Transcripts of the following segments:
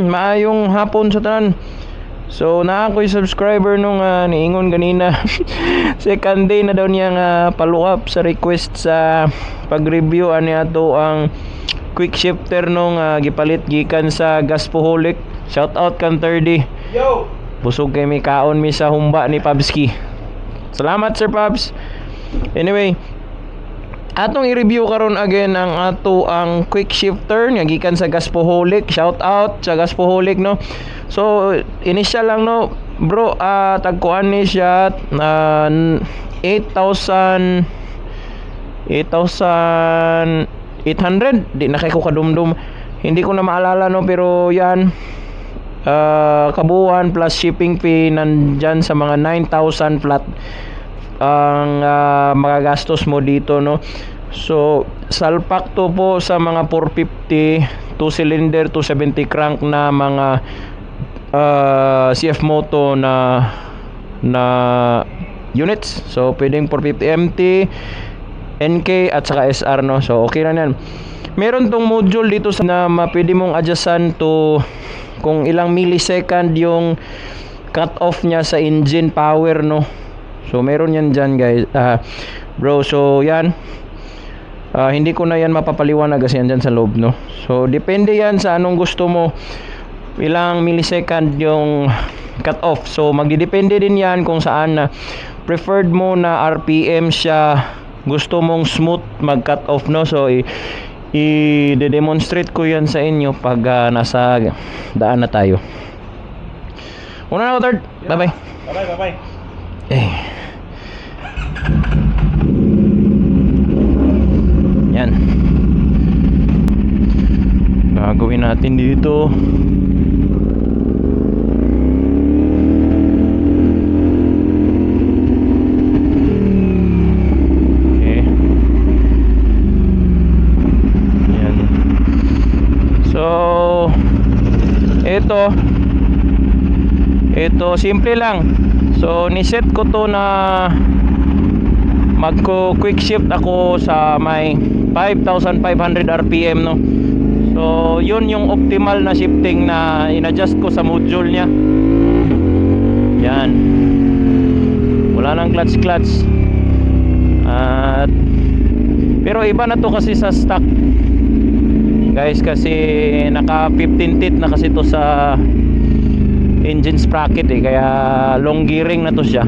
Maayong hapon sa tanan. So na ako'y subscriber nung niingon ganina. Second day na daw niya nga follow-up sa request sa pag-review ani ato ang quick shifter nung gipalit gikan sa Gaspoholic. Shout out kan 30. Yo! Busog kay mi kaon mi sa humba ni Pabski. Salamat Sir Pabs. Anyway, atong i-review karon again ang ato ang quick shifter nga gikan sa Gaspoholic. Shout out sa Gaspoholic no. So initial lang no bro, tagkuan ni siya 8,800 di na kay ko kadumdum, hindi ko na maalala no, pero yan kabuuan plus shipping fee nandyan sa mga 9,000 flat ang magagastos mo dito no. So salpak to po sa mga 450 2 cylinder 270 crank na mga CF Moto na units. So pwedeng 450 MT, NK at saka SR no. So okay na yan. Meron tong module dito na pwede mong adjustan to kung ilang millisecond yung cut off niya sa engine power no. So meron yan dyan guys, bro. So yan, hindi ko na yan mapapaliwanag kasi yan dyan sa loob no. So depende yan sa anong gusto mo, ilang millisecond yung cut off. So magdidepende din yan kung saan na preferred mo na RPM siya, gusto mong smooth mag cut off no. So i-demonstrate ko yan sa inyo pag nasa daan na tayo. Una na ako third. Bye bye. Bye bye. Yan. Gagawin natin dito. Okay. Yan. So ito simple lang. So ni-set ko to na magko-quick shift ako sa may 5,500 RPM no. So yun yung optimal na shifting na in-adjust ko sa module nya. Yan. Wala nang clutch. Pero iba na to kasi sa stock guys, kasi naka 15 teeth na kasi to sa engine sprocket kaya long gearing na to siya.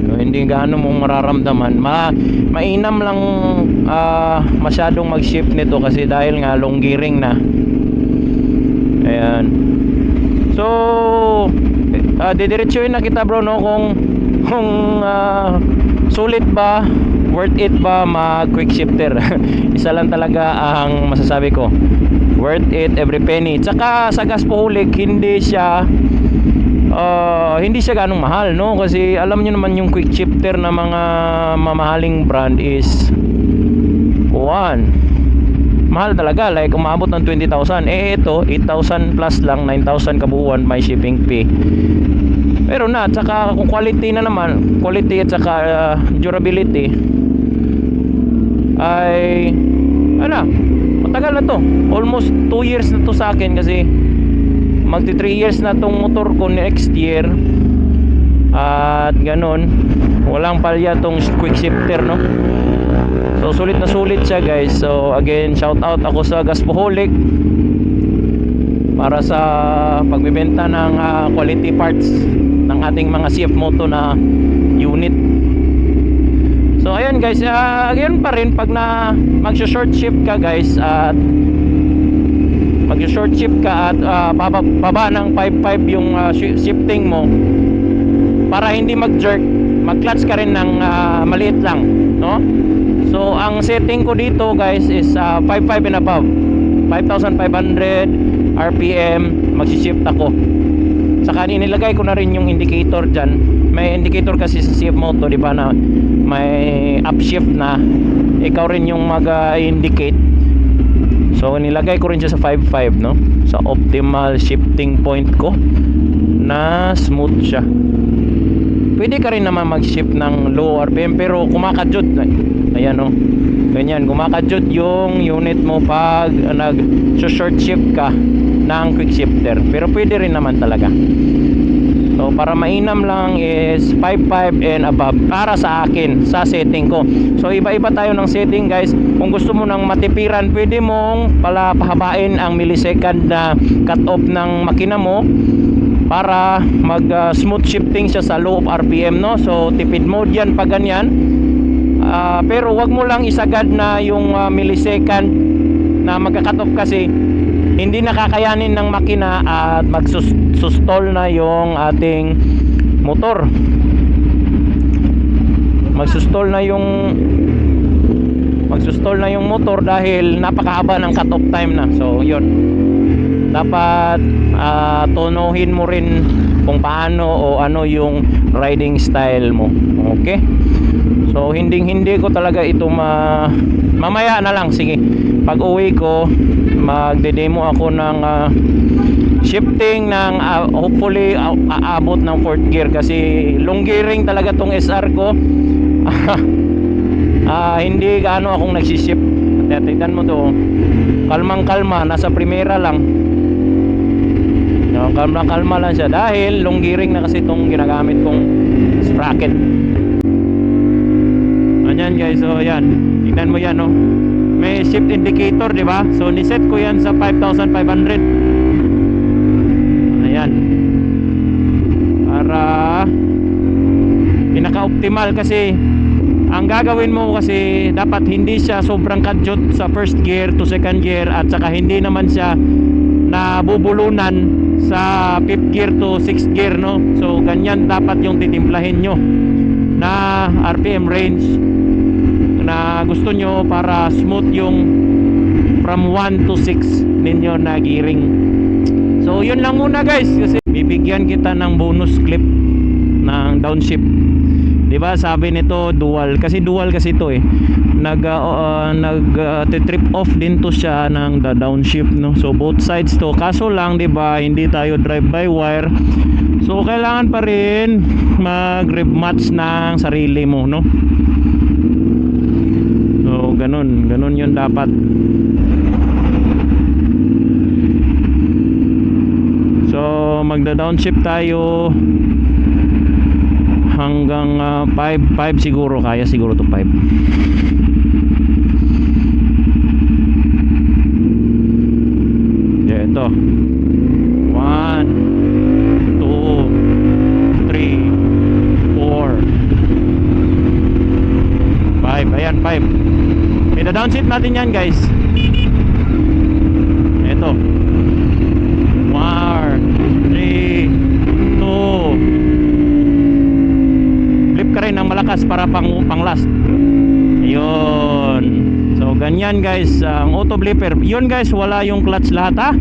So, hindi gaano mong mararamdaman, mainam lang masyadong mag-shift nito kasi dahil nga long gearing na. Ayan. So didiretsuhin na kita bro no kung sulit ba, worth it ba mag quick shifter. Isa lang talaga ang masasabi ko, worth it every penny. Tsaka sa Gaspoholic hindi siya ganong mahal no, kasi alam niyo naman yung quick shifter na mga mamahaling brand is mahal talaga, like umabot ng 20,000. Ito 8,000 plus lang, 9,000 kabuuan, may shipping fee. Pero tsaka kung quality na naman, quality at saka durability ay matagal na to, almost 2 years na to sa akin, kasi magti 3 years na tong motor ko next year. At ganon, walang palya tong quick shifter no. So sulit na sulit siya guys. So again, shout out ako sa Gaspoholic para sa pagbebenta ng quality parts ng ating mga CF Moto na unit. So ayan guys, again pa rin pag mag-short shift ka guys, at mag-short shift ka at baba ng 5.5 yung shifting mo, para hindi mag-jerk, mag-clutch ka rin ng maliit lang no. So ang setting ko dito guys is 5.5 and above, 5,500 RPM magsi-shift ako. Saka inilagay ko na rin yung indicator dyan. May indicator kasi sa CF Moto, di ba, na may upshift na, ikaw rin yung mag-indicate. So nilagay ko rin siya sa 5.5 no, sa optimal shifting point ko na smooth siya. pwede ka rin naman mag-shift ng low RPM pero kumakadyot. Ayan o. Ganyan, kumakadyot yung unit mo pag nag-short shift ka ng quick shifter. Pero pwede rin naman talaga. So para mainam lang is 5.5 and above para sa akin sa setting ko. So iba-iba tayo ng setting guys. Kung gusto mo ng matipiran, pwede mong pala pahabain ang millisecond na cut off ng makina mo para mag smooth shifting siya sa low RPM, no? So tipid mode yan pag ganyan. Pero wag mo lang isagad na yung millisecond na magka-cut off kasi hindi nakakayanin ng makina at magsustall na yung ating motor. Magsustall na yung motor dahil napakahaba ng cut off time na. So yun, dapat tonohin mo rin kung paano o ano yung riding style mo. Okay, so hindi ko talaga ito mamaya na lang. Sige, pag uwi ko magde-demo ako ng shifting ng hopefully aabot ng 4th gear kasi long gearing talaga tong SR ko. Hindi gaano akong nagsishift. Tignan mo to, kalmang kalma, nasa primera lang. No, kalma lang siya dahil long gearing na kasi itong ginagamit kong sprocket. Ayan guys, so yan, tignan mo yan, no? May shift indicator, di ba? So ni-set ko yan sa 5,500. Ayan. Para pinaka-optimal kasi ang gagawin mo kasi dapat hindi siya sobrang kadyot sa first gear to second gear at saka hindi naman siya nabubulunan sa 5th gear to 6th gear, no? So ganyan dapat yung titimplahin nyo na RPM range na gusto nyo para smooth yung from 1 to 6 ninyo na gearing. So yun lang muna guys, kasi bibigyan kita ng bonus clip ng downshift. Diba sabi nito dual, kasi ito eh, trip off din to siya ng the downshift, no? So both sides to, kaso lang diba hindi tayo drive by wire, so kailangan pa rin mag rev match ng sarili mo, no? So ganun yun dapat. So magda downshift tayo hanggang 5 siguro, kaya siguro to 5. Yeah, ito 1 2 3 4 5. Ayan, 5. Ito downshift natin yan guys. Ito 1 3 2. Ka rin ng malakas para pang last. Ayun. So ganyan guys ang auto blipper. Yun guys, wala yung clutch lahat ha.